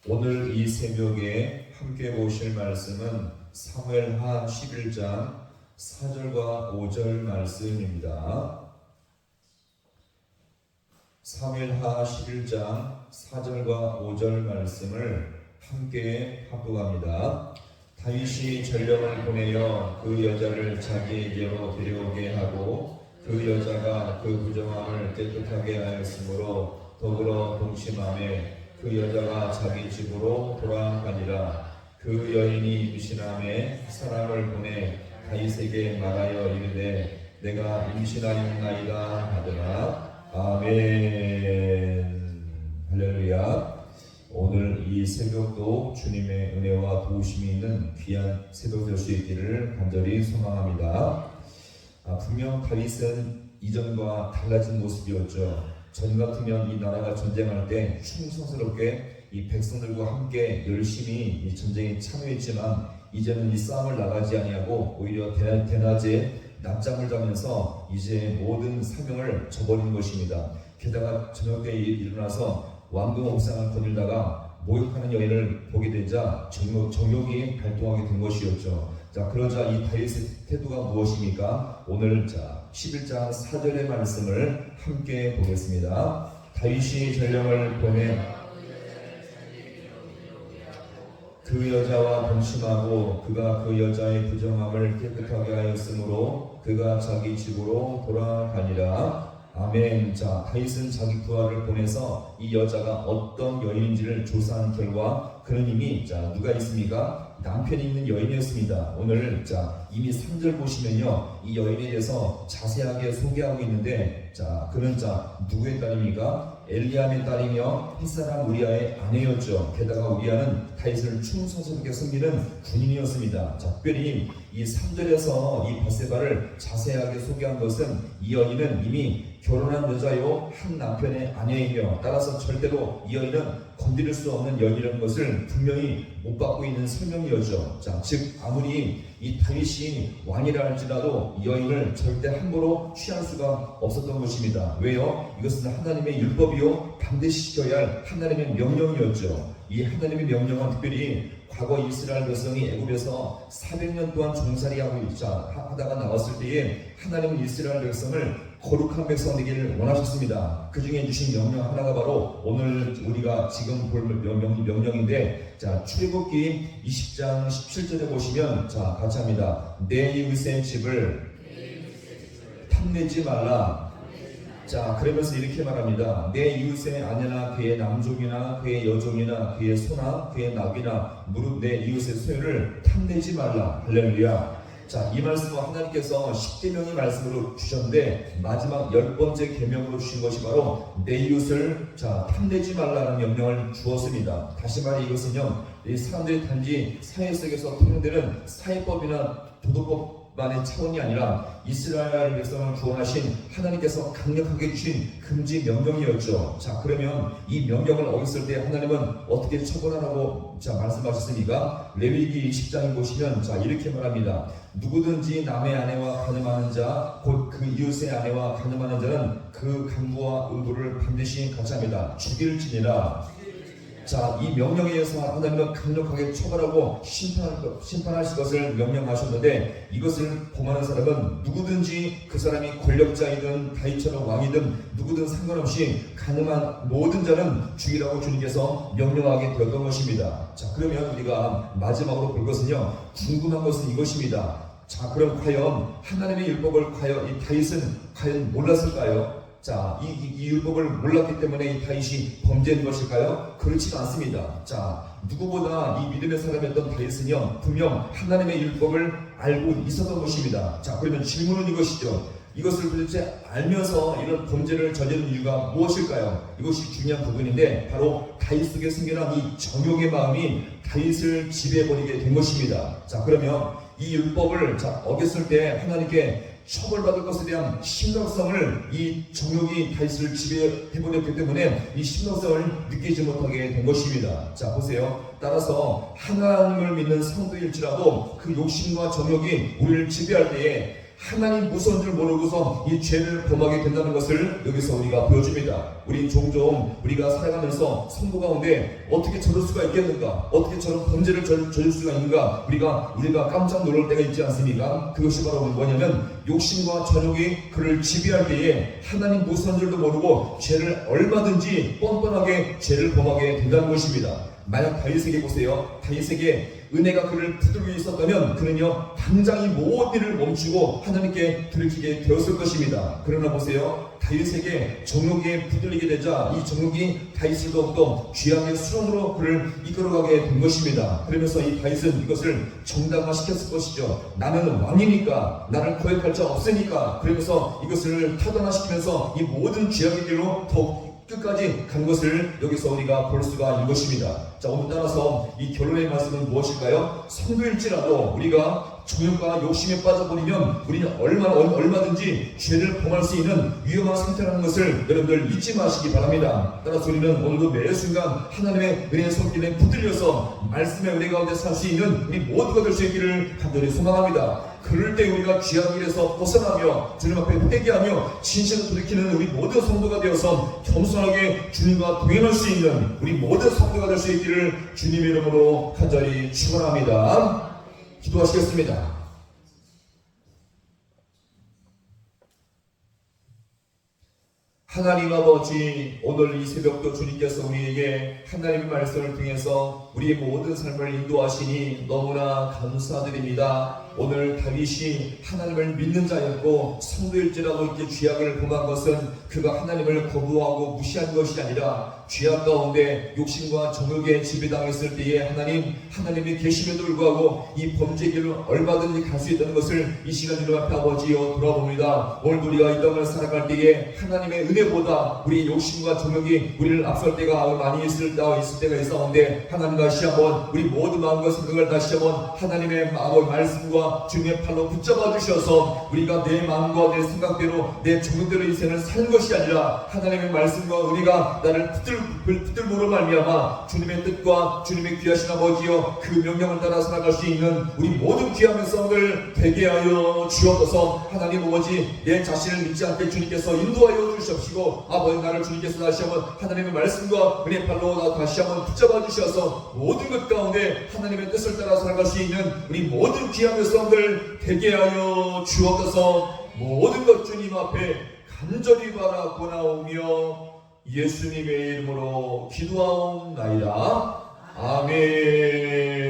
오늘 이 새벽에 함께 보실 말씀은 사무엘하 11장 4절과 5절 말씀입니다. 사무엘하 11장 4절과 5절 말씀을 함께 합독합니다. 다윗이 전령을 보내어 그 여자를 자기에게로 데려오게 하고 그 여자가 그 부정함을 깨끗하게 하였으므로 더불어 동침하며 그 여자가 자기 집으로 돌아가니라. 그 여인이 임신함에 사람을 보내 다윗에게 말하여 이르되 내가 임신하였나이다 하더라. 아멘. 할렐루야. 오늘 이 새벽도 주님의 은혜와 도우심이 있는 귀한 새벽 될 수 있기를 간절히 소망합니다. 분명 다윗은 이전과 달라진 모습이었죠. 전 같으면 이 나라가 전쟁할 때 충성스럽게 이 백성들과 함께 열심히 이 전쟁에 참여했지만 이제는 이 싸움을 나가지 아니하고 오히려 대낮에 낮잠을 자면서 이제 모든 사명을 저버린 것입니다. 게다가 저녁 때 일어나서 왕궁 옥상을 거닐다가 목욕하는 여인을 보게 되자 정욕이 발동하게 된 것이었죠. 자, 그러자 이 다윗의 태도가 무엇입니까? 오늘 11장 4절의 말씀을 함께 보겠습니다. 다윗이 전령을 보내 그 여자와 동침하고 그가 그 여자의 부정함을 깨끗하게 하였으므로 그가 자기 집으로 돌아가니라. 아멘. 자, 다윗은 자기 부하를 보내서 이 여자가 어떤 여인인지를 조사한 결과 그는 이미 누가 있습니까? 남편이 있는 여인이었습니다. 오늘 이미 3절 보시면요, 이 여인에 대해서 자세하게 소개하고 있는데 그는 누구의 딸입니까? 엘리암의 딸이며 햇사람 우리아의 아내였죠. 게다가 우리아는 다윗을 충성스럽게 섬기는 군인이었습니다. 특별히 이 3절에서 이 밧세바를 자세하게 소개한 것은 이 여인은 이미 결혼한 여자요 한 남편의 아내이며 따라서 절대로 이 여인은 건드릴 수 없는 여인이라는 것을 분명히 못 받고 있는 설명이었죠. 즉 아무리 이 다윗이 왕이라 할지라도 이 여인을 절대 함부로 취할 수가 없었던 것입니다. 왜요? 이것은 하나님의 율법이요 반드시 지켜야 할 하나님의 명령이었죠. 이 하나님의 명령은 특별히 과거 이스라엘 백성이 애굽에서 400년 동안 종살이 하다가 나왔을 때에 하나님은 이스라엘 백성을 거룩한 백성 되기를 원하셨습니다. 그 중에 주신 명령 하나가 바로 오늘 우리가 지금 볼 명령인데, 출애굽기 20장 17절에 보시면 같이 합니다. 내 이웃의 집을 탐내지 말라. 그러면서 이렇게 말합니다. 내 이웃의 아내나 그의 남종이나 그의 여종이나 그의 소나 그의 낙이나 무릇 내 이웃의 소유를 탐내지 말라. 할렐루야. 이 말씀은 하나님께서 10계명의 말씀으로 주셨는데 마지막 10번째 계명으로 주신 것이 바로 내 이웃을 탐내지 말라는 명령을 주었습니다. 다시 말해 이것은요, 이 사람들이 단지 사회 속에서 통용되는 사회법이나 도덕법만의 차원이 아니라 이스라엘 백성을 구원하신 하나님께서 강력하게 주신 금지 명령이었죠. 그러면 이 명령을 어겼을 때 하나님은 어떻게 처벌하라고 말씀하셨습니까? 레위기 20장에 보시면 이렇게 말합니다. 누구든지 남의 아내와 간음하는 자, 곧 그 이웃의 아내와 간음하는 자는 그 간부와 의부를 반드시 같이 합니다. 죽일지니라. 이 명령에 의해서 하나님은 강력하게 처벌하고 심판하실 것을 명령하셨는데, 이것을 범하는 사람은 누구든지 그 사람이 권력자이든 다윗처럼 왕이든 누구든 상관없이 간음한 모든 자는 죽이라고 주님께서 명령하게 되었던 것입니다. 그러면 우리가 마지막으로 볼 것은요, 궁금한 것은 이것입니다. 그럼 과연 하나님의 율법을 이 다윗은 과연 몰랐을까요? 이 율법을 몰랐기 때문에 이 다윗이 범죄한 것일까요? 그렇지 않습니다. 누구보다 이 믿음의 사람이었던 다윗은요, 분명 하나님의 율법을 알고 있었던 것입니다. 그러면 질문은 이것이죠. 이것을 도대체 알면서 이런 범죄를 저지른 이유가 무엇일까요? 이것이 중요한 부분인데 바로 다윗 속에 생겨난 이 정욕의 마음이 다윗을 지배해버리게 된 것입니다. 그러면 이 율법을 어겼을 때 하나님께 처벌받을 것에 대한 심각성을 이 정욕이 다윗을 지배해버렸기 때문에 이 심각성을 느끼지 못하게 된 것입니다. 보세요. 따라서 하나님을 믿는 성도일지라도 그 욕심과 정욕이 우리를 지배할 때에 하나님 무서운 줄 모르고서 이 죄를 범하게 된다는 것을 여기서 우리가 보여줍니다. 우리 종종 우리가 살아가면서 성도 가운데 어떻게 저럴 수가 있겠는가, 어떻게 저런 범죄를 저질 수가 있는가, 우리가 깜짝 놀랄 때가 있지 않습니까? 그것이 바로 뭐냐면 욕심과 전욕이 그를 지배할 때에 하나님 무서운 줄도 모르고 죄를 얼마든지 뻔뻔하게 죄를 범하게 된다는 것입니다. 만약 다윗에게 보세요. 다윗에게 은혜가 그를 붙들고 있었다면 그는요 당장 이 모든 일을 멈추고 하나님께 돌이키게 되었을 것입니다. 그러나 보세요, 다윗에게 정욕에 붙들리게 되자 이 정욕이 다윗을 더욱더 죄악의 수렁으로 그를 이끌어가게 된 것입니다. 그러면서 이 다윗은 이것을 정당화시켰을 것이죠. 나는 왕이니까, 나를 거역할 자 없으니까. 그러면서 이것을 타당화시키면서 이 모든 죄악의 길로 더욱 끝까지 간 것을 여기서 우리가 볼 수가 있는 것입니다. 자, 오늘 따라서 이 결론의 말씀은 무엇일까요? 성도일지라도 우리가 정욕과 욕심에 빠져버리면 우리는 얼마든지 죄를 범할 수 있는 위험한 상태라는 것을 여러분들 잊지 마시기 바랍니다. 따라서 우리는 오늘도 매 순간 하나님의 은혜의 손길에 붙들려서 말씀의 은혜 가운데 살 수 있는 우리 모두가 될 수 있기를 간절히 소망합니다. 그럴 때 우리가 죄악 길에서 벗어나며 주님 앞에 회개하며 진실을 돌이키는 우리 모든 성도가 되어서 겸손하게 주님과 동행할 수 있는 우리 모든 성도가 될 수 있기를 주님의 이름으로 간절히 축원합니다. 기도하시겠습니다. 하나님 아버지, 오늘 이 새벽도 주님께서 우리에게 하나님의 말씀을 통해서 우리의 모든 삶을 인도하시니 너무나 감사드립니다. 오늘 다윗이 하나님을 믿는 자였고 성도일지라도 이렇게 죄악을 범한 것은 그가 하나님을 거부하고 무시한 것이 아니라 죄악 가운데 욕심과 정욕에 지배당했을 때에 하나님이 계심에도 불구하고 이 범죄 길을 얼마든지 갈 수 있다는 것을 이 시간 주님 앞에 아버지여 돌아봅니다. 오늘 우리가 이 땅을 살아갈 때에 하나님의 은혜보다 우리 욕심과 정욕이 우리를 앞설 때가 많이 있을 때가 있었는데 하나님 다시 한번 우리 모든 마음과 생각을 다시 한번 하나님의 말씀과 주님의 팔로 붙잡아 주셔서 우리가 내 마음과 내 생각대로 내 정욕대로 인생을 사는 것이 아니라 하나님의 말씀과 우리가 나를 붙들므로 말미암아 주님의 뜻과 주님의 귀하신 아버지여 그 명령을 따라 살아갈 수 있는 우리 모든 귀한 백성들 되게 하여 주옵소서. 하나님 아버지, 내 자신을 믿지 않게 주님께서 인도하여 주시옵시고 아버지, 나를 주님께서 다시 한번 하나님의 말씀과 은혜 팔로 다시 한번 붙잡아 주셔서 모든 것 가운데 하나님의 뜻을 따라 살아갈 수 있는 우리 모든 귀한 백성들 되게 하여 주옵소서. 모든 것 주님 앞에 간절히 바라고나오며 예수님의 이름으로 기도하옵나이다. 아멘.